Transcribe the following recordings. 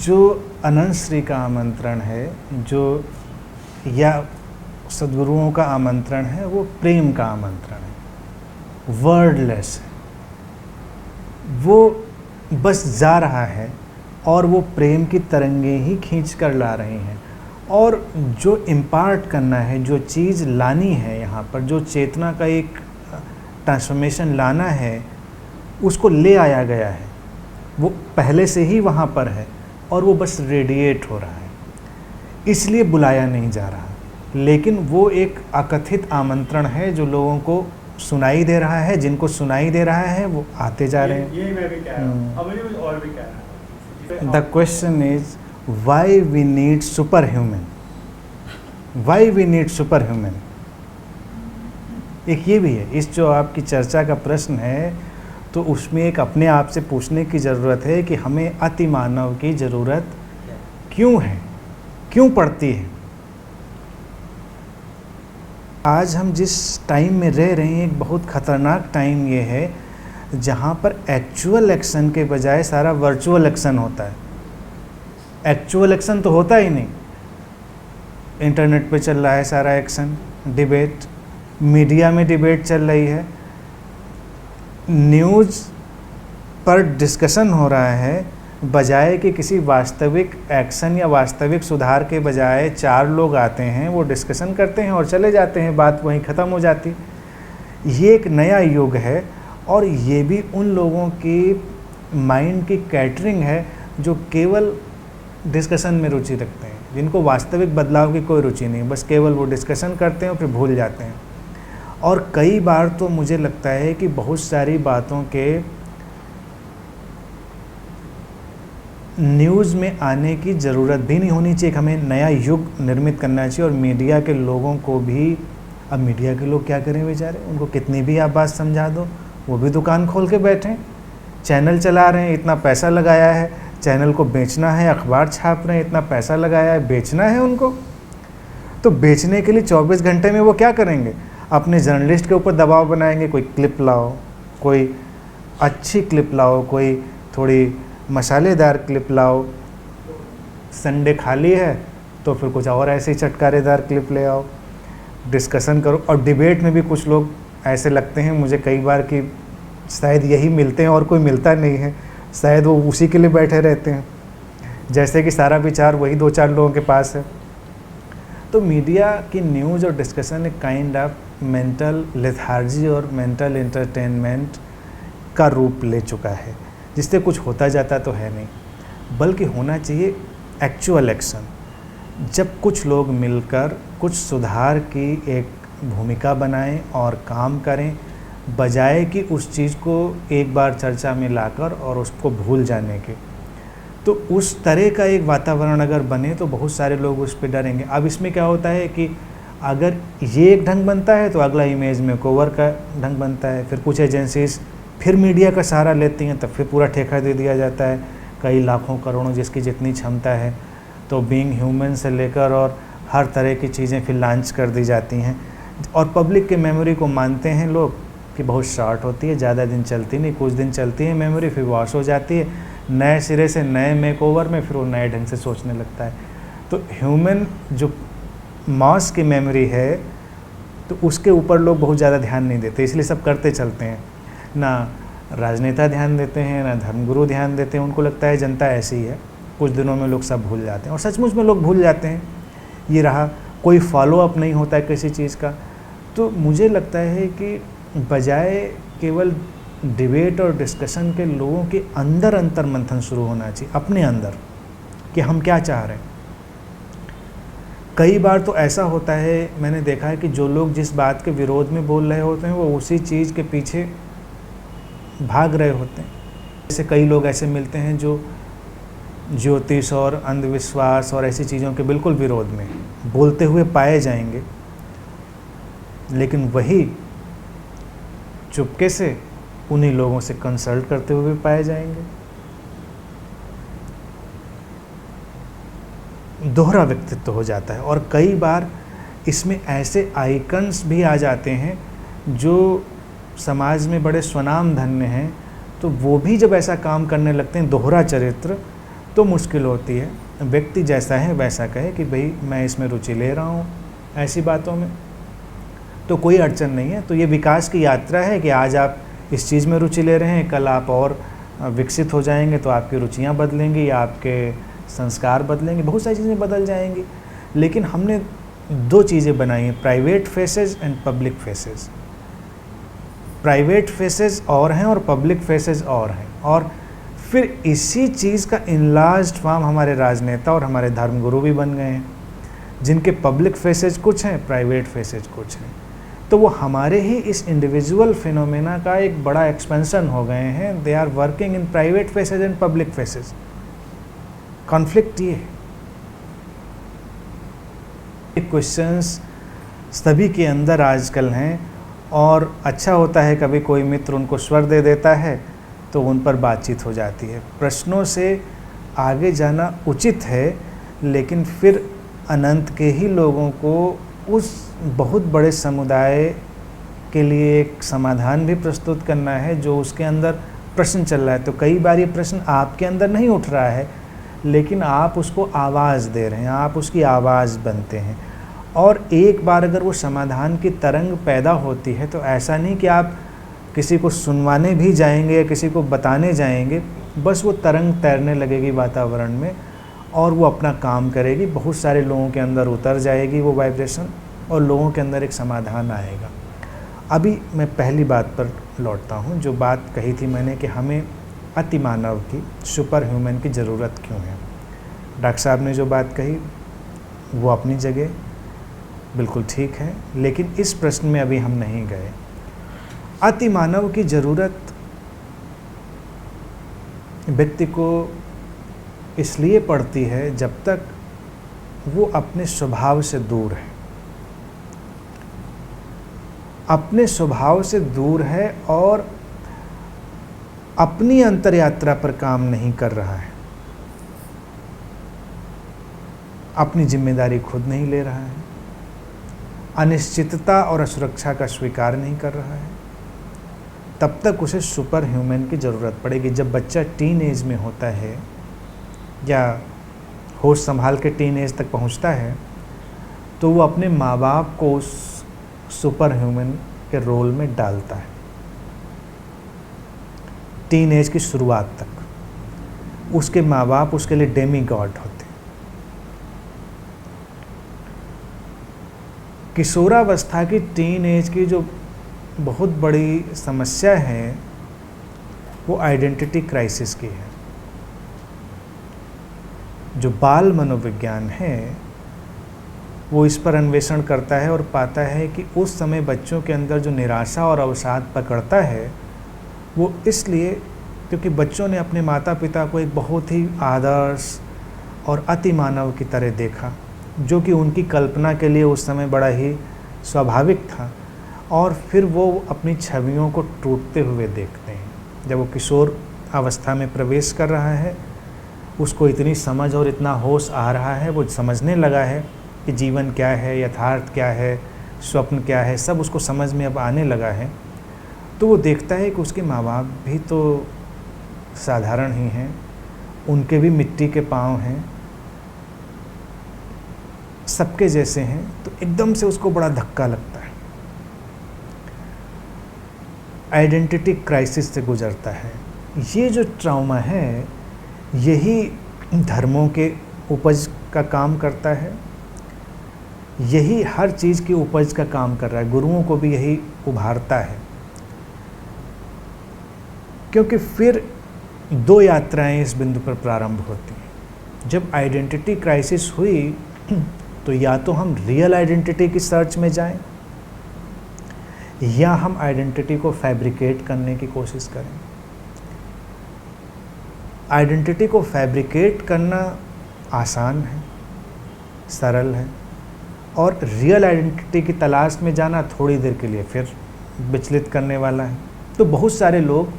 जो अनंत श्री का आमंत्रण है, जो या सद्गुरुओं का आमंत्रण है, वो प्रेम का आमंत्रण है, वर्डलेस है। वो बस जा रहा है और वो प्रेम की तरंगे ही खींच कर ला रही हैं। और जो इम्पार्ट करना है, जो चीज़ लानी है यहाँ पर, जो चेतना का एक ट्रांसफॉर्मेशन लाना है, उसको ले आया गया है। वो पहले से ही वहाँ पर है और वो बस रेडिएट हो रहा है, इसलिए बुलाया नहीं जा रहा। लेकिन वो एक अकथित आमंत्रण है जो लोगों को सुनाई दे रहा है। जिनको सुनाई दे रहा है वो आते जा रहे हैं। ये मैं भी कह रहा हूँ, अब मुझे कुछ और भी कह रहा हूँ। The question is why we need super human, why we need super human. एक ये भी है, इस जो आपकी चर्चा का प्रश्न है, तो उसमें एक अपने आप से पूछने की ज़रूरत है कि हमें अति मानव की ज़रूरत क्यों है, क्यों पड़ती है। आज हम जिस टाइम में रह रहे हैं, एक बहुत ख़तरनाक टाइम ये है जहाँ पर एक्चुअल एक्शन के बजाय सारा वर्चुअल एक्शन होता है। एक्चुअल एक्शन तो होता ही नहीं, इंटरनेट पे चल रहा है सारा एक्शन, डिबेट, मीडिया में डिबेट चल रही है, न्यूज़ पर डिस्कशन हो रहा है, बजाय कि किसी वास्तविक एक्शन या वास्तविक सुधार के बजाय चार लोग आते हैं, वो डिस्कशन करते हैं और चले जाते हैं, बात वहीं ख़त्म हो जाती। ये एक नया युग है और ये भी उन लोगों की माइंड की कैटरिंग है जो केवल डिस्कशन में रुचि रखते हैं, जिनको वास्तविक बदलाव की कोई रुचि नहीं, बस केवल वो डिस्कशन करते हैं और फिर भूल जाते हैं। और कई बार तो मुझे लगता है कि बहुत सारी बातों के न्यूज़ में आने की ज़रूरत भी नहीं होनी चाहिए। हमें नया युग निर्मित करना चाहिए और मीडिया के लोगों को भी, अब मीडिया के लोग क्या करें बेचारे, उनको कितनी भी आप बात समझा दो, वो भी दुकान खोल के बैठे, चैनल चला रहे हैं, इतना पैसा लगाया है, चैनल को बेचना है, अखबार छाप रहे हैं, इतना पैसा लगाया है, बेचना है उनको। तो बेचने के लिए 24 घंटे में वो क्या करेंगे, अपने जर्नलिस्ट के ऊपर दबाव बनाएंगे, कोई क्लिप लाओ, कोई अच्छी क्लिप लाओ, कोई थोड़ी मसालेदार क्लिप लाओ। संडे खाली है तो फिर कुछ और ऐसे ही चटकारेदार क्लिप ले आओ, डिस्कशन करो। और डिबेट में भी कुछ लोग ऐसे लगते हैं मुझे कई बार कि शायद यही मिलते हैं और कोई मिलता नहीं है, शायद वो उसी के लिए बैठे रहते हैं, जैसे कि सारा विचार वही 2-4 लोगों के पास है। तो मीडिया की न्यूज़ और डिस्कशन एक काइंड ऑफ मेंटल लेथार्जी और मेंटल एंटरटेनमेंट का रूप ले चुका है, जिससे कुछ होता जाता तो है नहीं, बल्कि होना चाहिए एक्चुअल एक्शन। जब कुछ लोग मिलकर कुछ सुधार की एक भूमिका बनाएं और काम करें, बजाय कि उस चीज़ को एक बार चर्चा में लाकर और उसको भूल जाने के। तो उस तरह का एक वातावरण अगर बने तो बहुत सारे लोग उस पर डरेंगे। अब इसमें क्या होता है कि अगर ये एक ढंग बनता है तो अगला इमेज मेकओवर का ढंग बनता है, फिर कुछ एजेंसीज फिर मीडिया का सहारा लेती हैं, तब फिर पूरा ठेका दे दिया जाता है, कई लाखों करोड़ों जिसकी जितनी क्षमता है। तो बीइंग ह्यूमन से लेकर और हर तरह की चीज़ें फिर लॉन्च कर दी जाती हैं और पब्लिक के मेमोरी को मानते हैं लोग कि बहुत शॉर्ट होती है, ज़्यादा दिन चलती नहीं, कुछ दिन चलती है मेमोरी, फिर वॉश हो जाती है, नए सिरे से नए मेकओवर में फिर वो नए ढंग से सोचने लगता है। तो ह्यूमन जो मास की मेमोरी है तो उसके ऊपर लोग बहुत ज़्यादा ध्यान नहीं देते, इसलिए सब करते चलते हैं। ना राजनेता ध्यान देते हैं, ना धर्मगुरु ध्यान देते हैं, उनको लगता है जनता ऐसी है, कुछ दिनों में लोग सब भूल जाते हैं। और सचमुच में लोग भूल जाते हैं, ये रहा, कोई फॉलो अप नहीं होता है किसी चीज़ का। तो मुझे लगता है कि बजाय केवल डिबेट और डिस्कशन के, लोगों के अंदर अंतर मंथन शुरू होना चाहिए, अपने अंदर, कि हम क्या चाह रहे हैं। कई बार तो ऐसा होता है, मैंने देखा है कि जो लोग जिस बात के विरोध में बोल रहे होते हैं वो उसी चीज़ के पीछे भाग रहे होते हैं। जैसे कई लोग ऐसे मिलते हैं जो ज्योतिष और अंधविश्वास और ऐसी चीज़ों के बिल्कुल विरोध में बोलते हुए पाए जाएंगे, लेकिन वही चुपके से उन्हीं लोगों से कंसल्ट करते हुए पाए जाएंगे। दोहरा व्यक्तित्व हो जाता है। और कई बार इसमें ऐसे आइकन्स भी आ जाते हैं जो समाज में बड़े स्वनाम धन्य हैं, तो वो भी जब ऐसा काम करने लगते हैं, दोहरा चरित्र, तो मुश्किल होती है। व्यक्ति जैसा है वैसा कहे कि भाई मैं इसमें रुचि ले रहा हूँ ऐसी बातों में, तो कोई अड़चन नहीं है। तो ये विकास की यात्रा है कि आज आप इस चीज़ में रुचि ले रहे हैं, कल आप और विकसित हो जाएंगे तो आपकी रुचियाँ बदलेंगी या आपके संस्कार बदलेंगे, बहुत सारी चीज़ें बदल जाएंगी। लेकिन हमने दो चीज़ें बनाई हैं, private faces and public faces. Private faces और हैं और पब्लिक फेसेस और हैं, और फिर इसी चीज़ का इनलार्ज्ड फॉर्म हमारे राजनेता और हमारे धर्मगुरु भी बन गए हैं, जिनके पब्लिक फेसेज कुछ हैं, प्राइवेट फेसेज कुछ हैं। तो वो हमारे ही इस इंडिविजुअल फिनोमेना का एक बड़ा एक्सपेंशन हो गए हैं। They are working in private faces and public faces. Conflict ये क्वेश्चंस सभी के अंदर आजकल हैं, और अच्छा होता है कभी कोई मित्र उनको स्वर दे देता है तो उन पर बातचीत हो जाती है। प्रश्नों से आगे जाना उचित है, लेकिन फिर अनंत के ही लोगों को उस बहुत बड़े समुदाय के लिए एक समाधान भी प्रस्तुत करना है जो उसके अंदर प्रश्न चल रहा है। तो कई बार ये प्रश्न आपके अंदर नहीं उठ रहा है, लेकिन आप उसको आवाज़ दे रहे हैं, आप उसकी आवाज़ बनते हैं। और एक बार अगर वो समाधान की तरंग पैदा होती है तो ऐसा नहीं कि आप किसी को सुनवाने भी जाएंगे या किसी को बताने जाएंगे, बस वो तरंग तैरने लगेगी वातावरण में और वो अपना काम करेगी, बहुत सारे लोगों के अंदर उतर जाएगी वो वाइब्रेशन और लोगों के अंदर एक समाधान आएगा। अभी मैं पहली बात पर लौटता हूँ, जो बात कही थी मैंने कि हमें अतिमानव की, सुपर ह्यूमन की ज़रूरत क्यों है। डॉक्टर साहब ने जो बात कही वो अपनी जगह बिल्कुल ठीक है, लेकिन इस प्रश्न में अभी हम नहीं गए। अतिमानव की ज़रूरत व्यक्ति को इसलिए पड़ती है जब तक वो अपने स्वभाव से दूर है, अपने स्वभाव से दूर है और अपनी अंतर यात्रा पर काम नहीं कर रहा है, अपनी जिम्मेदारी खुद नहीं ले रहा है, अनिश्चितता और असुरक्षा का स्वीकार नहीं कर रहा है, तब तक उसे सुपर ह्यूमन की ज़रूरत पड़ेगी। जब बच्चा टीन एज में होता है या होश संभाल के टीन एज तक पहुंचता है तो वो अपने माँ बाप को उस सुपर ह्यूमन के रोल में डालता है। टीन एज की शुरुआत तक उसके माँ बाप उसके लिए डेमी गॉड होते हैं। किशोरावस्था की टीन एज की जो बहुत बड़ी समस्या है वो आइडेंटिटी क्राइसिस की है। जो बाल मनोविज्ञान है वो इस पर अन्वेषण करता है और पाता है कि उस समय बच्चों के अंदर जो निराशा और अवसाद पकड़ता है वो इसलिए क्योंकि बच्चों ने अपने माता पिता को एक बहुत ही आदर्श और अतिमानव की तरह देखा, जो कि उनकी कल्पना के लिए उस समय बड़ा ही स्वाभाविक था, और फिर वो अपनी छवियों को टूटते हुए देखते हैं। जब वो किशोर अवस्था में प्रवेश कर रहा है, उसको इतनी समझ और इतना होश आ रहा है, वो समझने लगा है कि जीवन क्या है, यथार्थ क्या है, स्वप्न क्या है, सब उसको समझ में अब आने लगा है। तो वो देखता है कि उसके माँ बाप भी तो साधारण ही हैं, उनके भी मिट्टी के पाँव हैं, सबके जैसे हैं। तो एकदम से उसको बड़ा धक्का लगता है, आइडेंटिटी क्राइसिस से गुजरता है। ये जो ट्रॉमा है यही धर्मों के उपज का काम करता है, यही हर चीज़ की उपज का काम कर रहा है, गुरुओं को भी यही उभारता है। क्योंकि फिर दो यात्राएं इस बिंदु पर प्रारंभ होती हैं। जब आइडेंटिटी क्राइसिस हुई तो या तो हम रियल आइडेंटिटी की सर्च में जाएं या हम आइडेंटिटी को फैब्रिकेट करने की कोशिश करें। आइडेंटिटी को फैब्रिकेट करना आसान है, सरल है, और रियल आइडेंटिटी की तलाश में जाना थोड़ी देर के लिए फिर विचलित करने वाला है। तो बहुत सारे लोग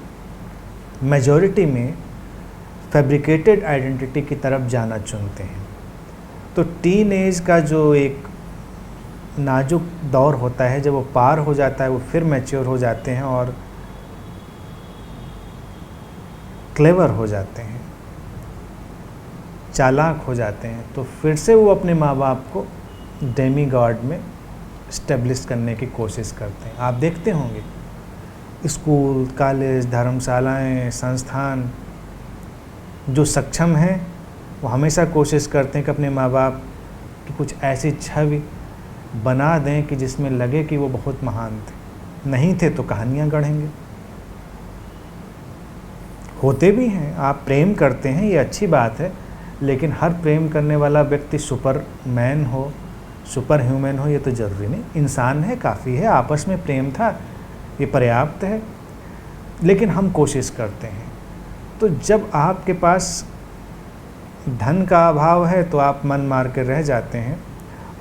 मेजॉरिटी में फैब्रिकेटेड आइडेंटिटी की तरफ जाना चुनते हैं। तो टीन एज का जो एक नाजुक दौर होता है, जब वो पार हो जाता है वो फिर मैच्योर हो जाते हैं और क्लेवर हो जाते हैं। चालाक हो जाते हैं तो फिर से वो अपने माँ बाप को डेमी गॉड में इस्टेब्लिश करने की कोशिश करते हैं। आप देखते होंगे स्कूल, कॉलेज, धर्मशालाएं, संस्थान जो सक्षम हैं वो हमेशा कोशिश करते हैं कि अपने माँ बाप की कुछ ऐसी छवि बना दें कि जिसमें लगे कि वो बहुत महान थे। नहीं थे तो कहानियाँ गढ़ेंगे। होते भी हैं, आप प्रेम करते हैं, ये अच्छी बात है, लेकिन हर प्रेम करने वाला व्यक्ति सुपरमैन हो, सुपर ह्यूमन हो, ये तो ज़रूरी नहीं। इंसान है, काफ़ी है, आपस में प्रेम था, ये पर्याप्त है। लेकिन हम कोशिश करते हैं। तो जब आपके पास धन का अभाव है तो आप मन मार कर रह जाते हैं,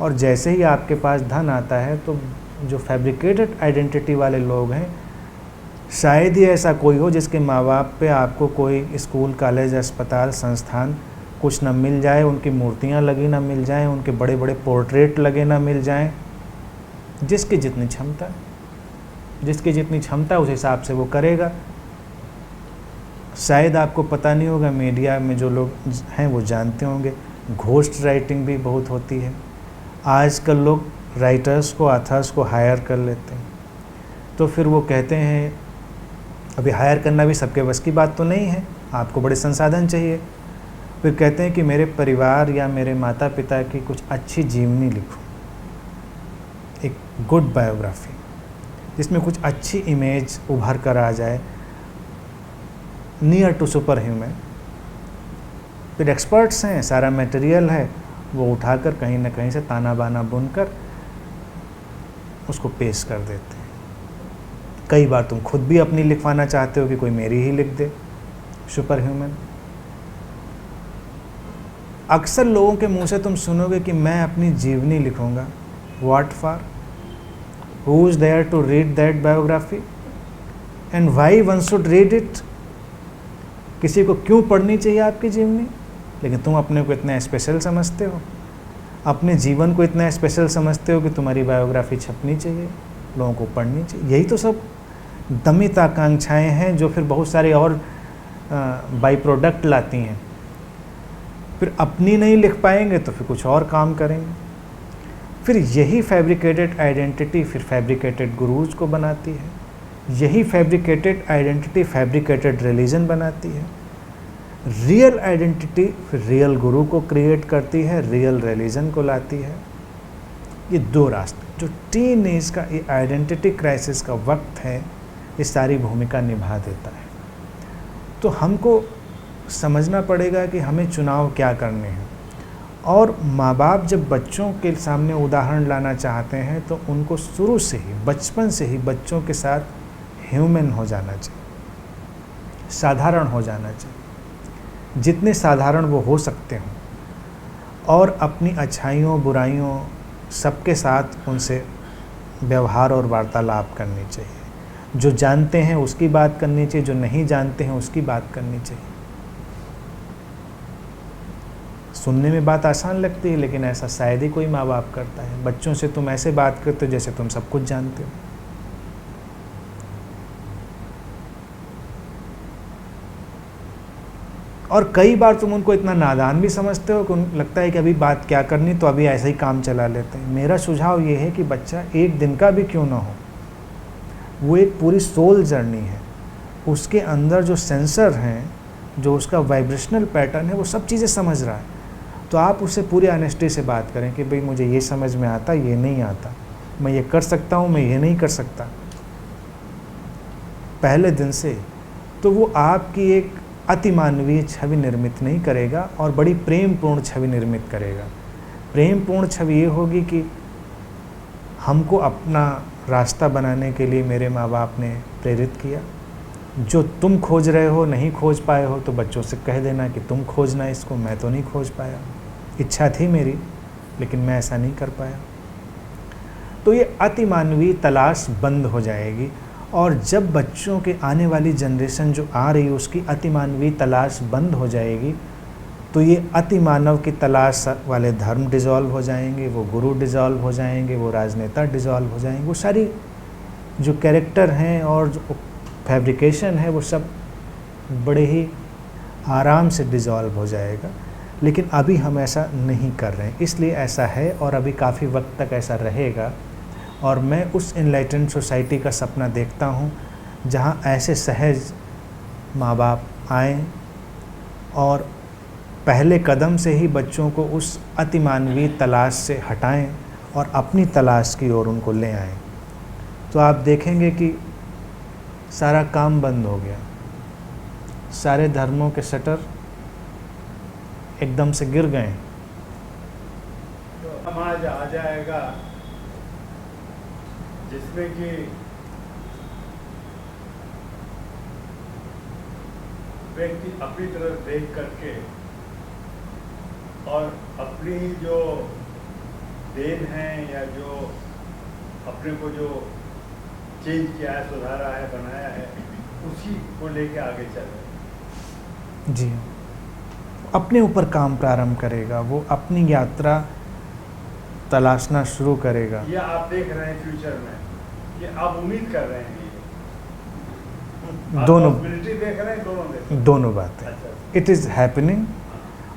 और जैसे ही आपके पास धन आता है तो जो फैब्रिकेटेड आइडेंटिटी वाले लोग हैं, शायद ही ऐसा कोई हो जिसके माँ बाप पे आपको कोई स्कूल, कॉलेज, अस्पताल, संस्थान कुछ न मिल जाए, उनकी मूर्तियाँ लगी ना मिल जाएं, उनके बड़े बड़े पोर्ट्रेट लगे ना मिल जाएं। जिसकी जितनी क्षमता उस हिसाब से वो करेगा। शायद आपको पता नहीं होगा, मीडिया में जो लोग हैं वो जानते होंगे, घोस्ट राइटिंग भी बहुत होती है। आजकल लोग राइटर्स को, ऑथर्स को हायर कर लेते हैं। तो फिर वो कहते हैं, अभी हायर करना भी सबके बस की बात तो नहीं है, आपको बड़े संसाधन चाहिए। फिर कहते हैं कि मेरे परिवार या मेरे माता पिता की कुछ अच्छी जीवनी लिखो, एक गुड बायोग्राफी जिसमें कुछ अच्छी इमेज उभर कर आ जाए, नियर टू सुपर ह्यूमन। फिर एक्सपर्ट्स हैं, सारा मटेरियल है, वो उठाकर कहीं ना कहीं से ताना बाना बुनकर उसको पेश कर देते हैं। कई बार तुम खुद भी अपनी लिखवाना चाहते हो कि कोई मेरी ही लिख दे, सुपर ह्यूमन। अक्सर लोगों के मुंह से तुम सुनोगे कि मैं अपनी जीवनी लिखूंगा। What for? Who is there to read that biography and why one should read it? किसी को क्यों पढ़नी चाहिए आपकी जीवनी? लेकिन तुम अपने को इतना स्पेशल समझते हो, अपने जीवन को इतना स्पेशल समझते हो कि तुम्हारी बायोग्राफी छपनी चाहिए, लोगों को पढ़नी चाहिए। यही तो सब दमित आकांक्षाएँ हैं जो फिर बहुत सारे और बाई प्रोडक्ट लाती हैं। फिर अपनी नहीं लिख पाएंगे तो फिर कुछ और काम करेंगे। फिर यही फैब्रिकेटेड आइडेंटिटी फिर फैब्रिकेटेड गुरूज को बनाती है। यही फैब्रिकेटेड आइडेंटिटी फैब्रिकेटेड रिलीजन बनाती है। रियल आइडेंटिटी फिर रियल गुरु को क्रिएट करती है, रियल रिलीजन को लाती है। ये दो रास्ते, जो टीन एज का ये आइडेंटिटी क्राइसिस का वक्त है, ये सारी भूमिका निभा देता है। तो हमको समझना पड़ेगा कि हमें चुनाव क्या करने हैं। और माँ बाप जब बच्चों के सामने उदाहरण लाना चाहते हैं तो उनको शुरू से ही, बचपन से ही बच्चों के साथ ह्यूमन हो जाना चाहिए, साधारण हो जाना चाहिए, जितने साधारण वो हो सकते हों, और अपनी अच्छाइयों बुराइयों सबके साथ उनसे व्यवहार और वार्तालाप करनी चाहिए। जो जानते हैं उसकी बात करनी चाहिए, जो नहीं जानते हैं उसकी बात करनी चाहिए। सुनने में बात आसान लगती है, लेकिन ऐसा शायद ही कोई माँ बाप करता है। बच्चों से तुम ऐसे बात करते हो जैसे तुम सब कुछ जानते हो। और कई बार तुम उनको इतना नादान भी समझते हो कि उनको लगता है कि अभी बात क्या करनी, तो अभी ऐसे ही काम चला लेते हैं। मेरा सुझाव ये है कि बच्चा एक दिन का भी क्यों ना हो, वो एक पूरी सोल जर्नी है। उसके अंदर जो सेंसर हैं, जो उसका वाइब्रेशनल पैटर्न है, वो सब चीज़ें समझ रहा है। तो आप उससे पूरी ऑनेस्टी से बात करें कि भाई मुझे ये समझ में आता, ये नहीं आता, मैं ये कर सकता हूँ, मैं ये नहीं कर सकता, पहले दिन से। तो वो आपकी एक अतिमानवीय छवि निर्मित नहीं करेगा और बड़ी प्रेमपूर्ण छवि निर्मित करेगा। प्रेमपूर्ण छवि ये होगी कि हमको अपना रास्ता बनाने के लिए मेरे माँ बाप ने प्रेरित किया। जो तुम खोज रहे हो, नहीं खोज पाए हो, तो बच्चों से कह देना कि तुम खोजना इसको, मैं तो नहीं खोज पाया। इच्छा थी मेरी, लेकिन मैं ऐसा नहीं कर पाया। तो ये अतिमानवीय तलाश बंद हो जाएगी। और जब बच्चों के आने वाली जनरेशन जो आ रही है उसकी अतिमानवीय तलाश बंद हो जाएगी, तो ये अतिमानव की तलाश वाले धर्म डिज़ोल्व हो जाएंगे, वो गुरु डिज़ोल्व हो जाएंगे, वो राजनेता डिज़ोल्व हो जाएंगे, वो सारी जो कैरेक्टर हैं और जो फैब्रिकेशन है वो सब बड़े ही आराम से डिज़ोल्व हो जाएगा। लेकिन अभी हम ऐसा नहीं कर रहे हैं, इसलिए ऐसा है और अभी काफ़ी वक्त तक ऐसा रहेगा। और मैं उस इनलाइटेंड सोसाइटी का सपना देखता हूँ जहाँ ऐसे सहज माँ बाप आएँ और पहले कदम से ही बच्चों को उस अतिमानवीय तलाश से हटाएं और अपनी तलाश की ओर उनको ले आएं। तो आप देखेंगे कि सारा काम बंद हो गया, सारे धर्मों के शटर एकदम से गिर गए। तो समाज आ जाएगा जिसमें कि व्यक्ति अपनी तरफ देख करके और अपनी जो देन है या जो अपने को जो चेंज किया है, सुधारा है, बनाया है, उसी को लेके आगे चल रहे हैं। जी, अपने ऊपर काम प्रारंभ करेगा, वो अपनी यात्रा तलाशना शुरू करेगा। ये आप देख रहे हैं फ्यूचर में, ये आप उम्मीद कर रहे हैं, दोनों पॉसिबिलिटी देख रहे हैं, दोनों देख रहे हैं। दोनों बातें। इट इज़ हैपनिंग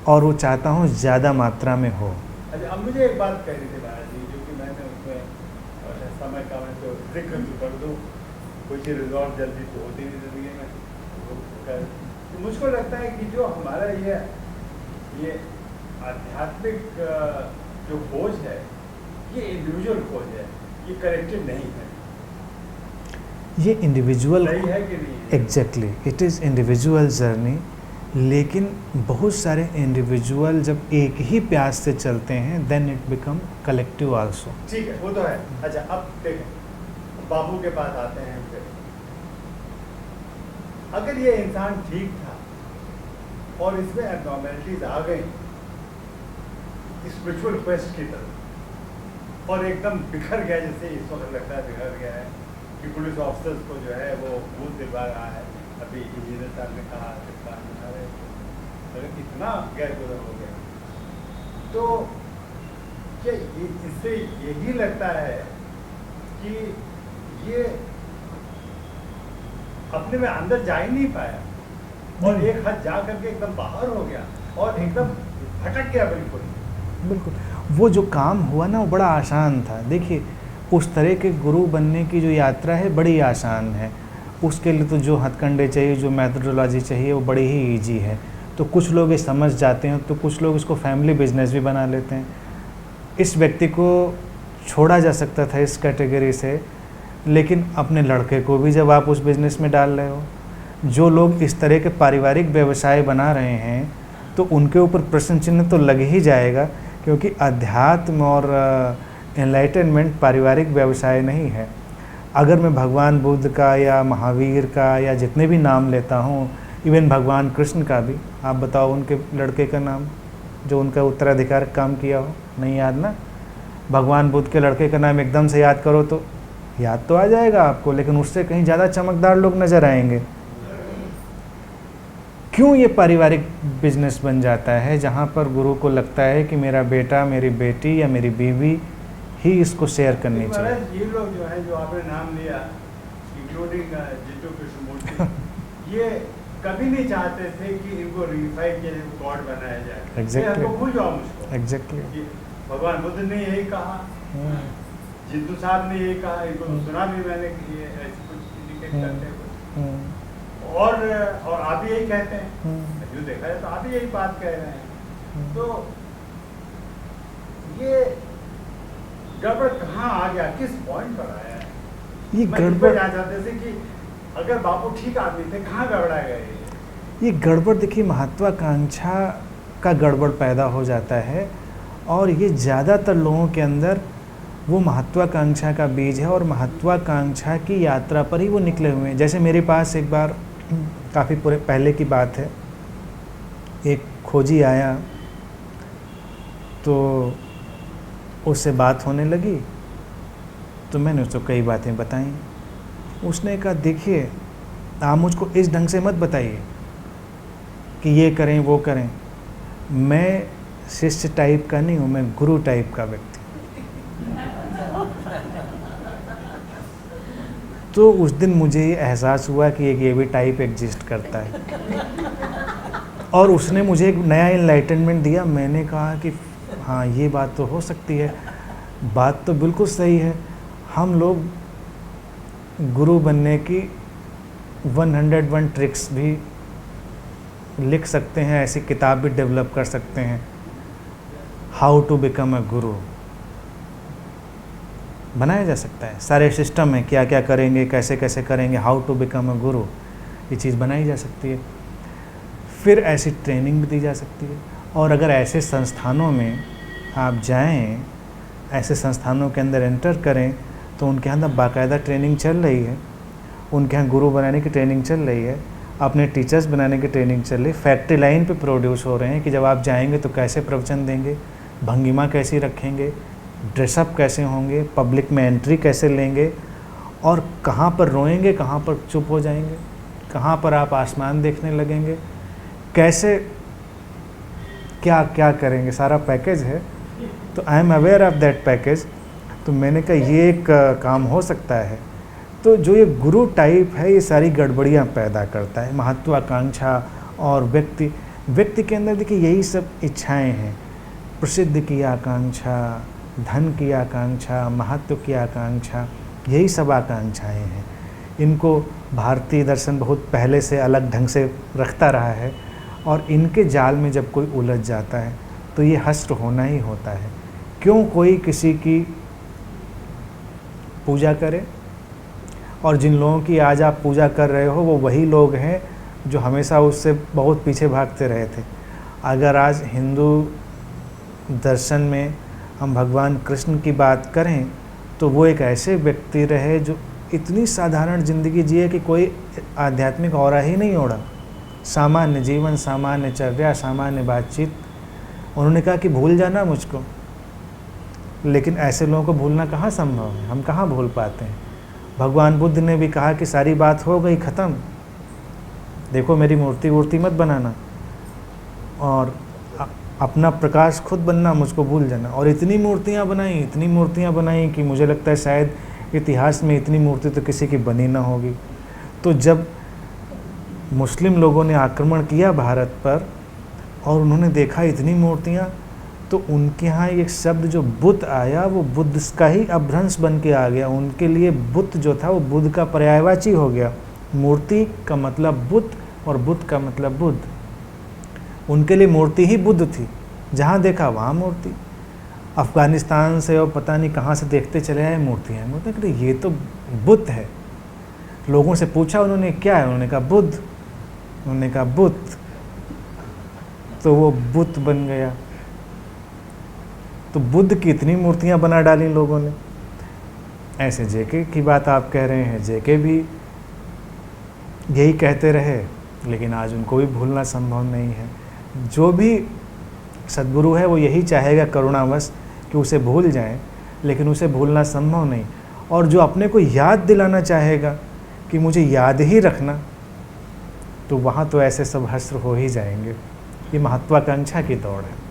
और वो चाहता हूँ ज़्यादा मात्रा में हो। अच्छा, अब मुझे एक बात कहनी थी महाराज जी, जो कि मैंने उसमें समय का मैं तो जिक्र कर दूँ, कोई चीज़ रिजॉल्व जल्दी तो होती नहीं ज़िंदगी में। तो मुझको लगता है कि जो हमारा ये आध्यात्मिक जो खोज है, ये इंडिविजुअल खोज है, ये कलेक्टिव नहीं है। ये इंडिविजुअल सही है कि नहीं? Exactly, it is individual journey. लेकिन बहुत सारे इंडिविजुअल जब एक ही प्यास से चलते हैं then it become collective also. ठीक है, वो तो है। अच्छा, अब देखें, बाबू के पास आते हैं फिर। अगर ये इंसान ठीक था और इसमें एबनॉर्मलिटीज आ गई स्पिरिचुअल क्वेस्ट की तरफ और एकदम बिखर गया, जैसे इस वक्त लगता है बिखर गया है कि पुलिस ऑफिसर्स को जो है वो भूत दिलवा रहा है। अभी इंजीनियर साहब ने कहा अगर इतना गैर गुजर हो गया तो क्या इससे यही लगता है कि ये अपने में अंदर जा ही नहीं पाया और एक हद जा करके एकदम बाहर हो गया और एकदम भटक गया। बिल्कुल वो जो काम हुआ ना वो बड़ा आसान था। देखिए, उस तरह के गुरु बनने की जो यात्रा है बड़ी आसान है। उसके लिए तो जो हथकंडे चाहिए, जो मैथडोलॉजी चाहिए, वो बड़ी ही ईजी है। तो कुछ लोग ये समझ जाते हैं, तो कुछ लोग इसको फैमिली बिजनेस भी बना लेते हैं। इस व्यक्ति को छोड़ा जा सकता था इस कैटेगरी से, लेकिन अपने लड़के को भी जब आप उस बिज़नेस में डाल रहे हो, जो लोग इस तरह के पारिवारिक व्यवसाय बना रहे हैं, तो उनके ऊपर प्रश्न चिन्ह तो लग ही जाएगा, क्योंकि अध्यात्म और एनलाइटनमेंट पारिवारिक व्यवसाय नहीं है। अगर मैं भगवान बुद्ध का या महावीर का या जितने भी नाम लेता हूँ, इवन भगवान कृष्ण का भी, आप बताओ उनके लड़के का नाम जो उनका उत्तराधिकार काम किया हो, नहीं याद ना? भगवान बुद्ध के लड़के का नाम एकदम से याद करो तो याद तो आ जाएगा आपको, लेकिन उससे कहीं ज़्यादा चमकदार लोग नज़र आएंगे। क्यों ये पारिवारिक बिजनेस बन जाता है, जहाँ पर गुरु को लगता है कि मेरा बेटा, मेरी बेटी या मेरी बीवी ही इसको शेयर करनी चाहिए। ये लोग जो है, जो आपने नाम लिया, इंक्लूडिंग जितू कृष्णमूर्ति, ये कभी नहीं चाहते थे कि इनको रिफाइन के गॉड बनाया जाए। एग्जैक्टली, भूल जाओ मुझको। एग्जैक्टली। भगवान बुद्ध ने यही कहा, जितू साहब ने यही कहा, इनको सुना भी मैंने कि ये ऐसे कुछ इंडिकेट करते हैं और आप भी यही कहते हैं। जो देखा है तो आप भी यही बात कह रहे हैं। तो ये गड़बड़ कहाँ आ गया, किस पॉइंट पर आया है? ये गड़बड़ आ जाते थे कि अगर बापू ठीक आदमी थे, कहाँ गड़बड़ा गए? ये गड़बड़ देखिए, महत्वाकांक्षा का गड़बड़ पैदा हो जाता है, और ये ज़्यादातर लोगों के अंदर वो महत्वाकांक्षा का बीज है, और महत्वाकांक्षा की यात्रा पर ही वो निकले हुए हैं। जैसे मेरे पास एक बार, काफ़ी पूरे पहले की बात है, एक खोजी आया, तो उससे बात होने लगी, तो मैंने उसको कई बातें बताई। उसने कहा, देखिए आप मुझको इस ढंग से मत बताइए कि ये करें वो करें, मैं शिष्य टाइप का नहीं हूँ, मैं गुरु टाइप का व्यक्ति। तो उस दिन मुझे ये एहसास हुआ कि एक ये भी टाइप एग्जिस्ट करता है, और उसने मुझे एक नया इनलाइटनमेंट दिया। मैंने कहा कि हाँ, ये बात तो हो सकती है, बात तो बिल्कुल सही है। हम लोग गुरु बनने की 101 ट्रिक्स भी लिख सकते हैं, ऐसी किताब भी डेवलप कर सकते हैं, हाउ टू बिकम अ गुरु बनाया जा सकता है। सारे सिस्टम है, क्या क्या करेंगे, कैसे कैसे करेंगे, हाउ टू बिकम अ गुरु, ये चीज़ बनाई जा सकती है। फिर ऐसी ट्रेनिंग भी दी जा सकती है। और अगर ऐसे संस्थानों में आप जाएं, ऐसे संस्थानों के अंदर एंटर करें, तो उनके अंदर बाकायदा ट्रेनिंग चल रही है। उनके यहाँ गुरु बनाने की ट्रेनिंग चल रही है, अपने टीचर्स बनाने की ट्रेनिंग चल रही है, फैक्ट्री लाइन पे प्रोड्यूस हो रहे हैं कि जब आप जाएंगे तो कैसे प्रवचन देंगे, भंगिमा कैसी रखेंगे, ड्रेसअप कैसे होंगे, पब्लिक में एंट्री कैसे लेंगे, और कहाँ पर रोएंगे, कहाँ पर चुप हो जाएंगे, कहाँ पर आप आसमान देखने लगेंगे, कैसे क्या क्या करेंगे, सारा पैकेज है। तो I am aware of that package. तो मैंने कहा ये एक काम हो सकता है। तो जो ये गुरु टाइप है, ये सारी गड़बड़ियाँ पैदा करता है, महत्वाकांक्षा। और व्यक्ति के अंदर देखिए यही सब इच्छाएं हैं, प्रसिद्धि की आकांक्षा, धन की आकांक्षा, महत्व की आकांक्षा, यही सब आकांक्षाएं हैं। इनको भारतीय दर्शन बहुत पहले से अलग ढंग से रखता रहा है, और इनके जाल में जब कोई उलझ जाता है तो ये हष्ट होना ही होता है। क्यों कोई किसी की पूजा करे, और जिन लोगों की आज आप पूजा कर रहे हो वो वही लोग हैं जो हमेशा उससे बहुत पीछे भागते रहे थे। अगर आज हिंदू दर्शन में हम भगवान कृष्ण की बात करें तो वो एक ऐसे व्यक्ति रहे जो इतनी साधारण ज़िंदगी जिए कि कोई आध्यात्मिक ऑरा ही नहीं ओढ़ा, सामान्य जीवन, सामान्य चर्या, सामान्य बातचीत। उन्होंने कहा कि भूल जाना मुझको, लेकिन ऐसे लोगों को भूलना कहाँ संभव है, हम कहाँ भूल पाते हैं। भगवान बुद्ध ने भी कहा कि सारी बात हो गई ख़त्म, देखो मेरी मूर्ति वूर्ति मत बनाना, और अपना प्रकाश खुद बनना, मुझको भूल जाना। और इतनी मूर्तियाँ बनाई कि मुझे लगता है शायद इतिहास में इतनी मूर्ति तो किसी की बनी ना होगी। तो जब मुस्लिम लोगों ने आक्रमण किया भारत पर और उन्होंने देखा इतनी मूर्तियाँ, तो उनके यहाँ एक शब्द जो बुद्ध आया, वो बुद्ध का ही अपभ्रंश बन के आ गया। उनके लिए बुद्ध जो था वो बुद्ध का पर्यायवाची हो गया। मूर्ति का मतलब बुद्ध और बुद्ध का मतलब बुद्ध। उनके लिए मूर्ति ही बुद्ध थी, जहाँ देखा वहाँ मूर्ति। अफ़गानिस्तान से और पता नहीं कहाँ से देखते चले आए मूर्तियाँ, कहते ये तो बुद्ध है। लोगों से पूछा उन्होंने क्या है, उन्होंने कहा बुद्ध। उन्होंने कहा बुद्ध, तो वो बुद्ध बन गया। तो बुद्ध की इतनी मूर्तियाँ बना डाली लोगों ने। ऐसे जेके की बात आप कह रहे हैं, जेके भी यही कहते रहे, लेकिन आज उनको भी भूलना संभव नहीं है। जो भी सद्गुरु है वो यही चाहेगा करुणावश कि उसे भूल जाएं, लेकिन उसे भूलना संभव नहीं। और जो अपने को याद दिलाना चाहेगा कि मुझे याद ही रखना, तो वहाँ तो ऐसे सब हश्र हो ही जाएंगे। ये महत्वाकांक्षा की दौड़ है।